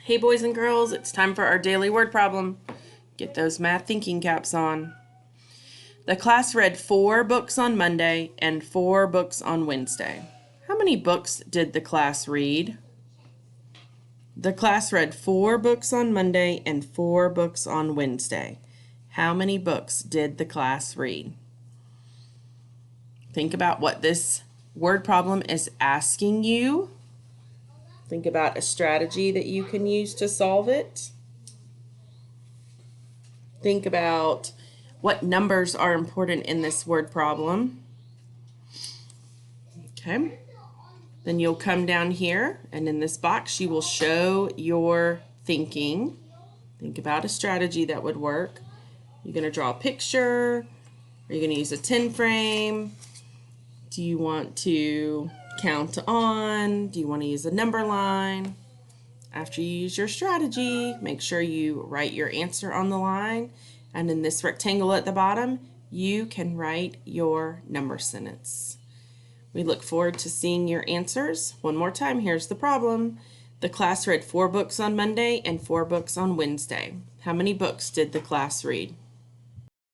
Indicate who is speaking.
Speaker 1: Hey boys and girls, it's time for our daily word problem. Get those math thinking caps on. The class read 4 books on Monday and 4 books on Wednesday. How many books did the class read? The class read 4 books on Monday and 4 books on Wednesday. How many books did the class read? Think about what this word problem is asking you. Think about a strategy that you can use to solve it. Think about what numbers are important in this word problem. Okay. Then you'll come down here, and in this box you will show your thinking. Think about a strategy that would work. You're going to draw a picture. Are you going to use a 10 frame? Do you want to count on? Do you want to use a number line? After you use your strategy, make sure you write your answer on the line. And in this rectangle at the bottom, you can write your number sentence. We look forward to seeing your answers. One more time, here's the problem. The class read 4 books on Monday and 4 books on Wednesday. How many books did the class read?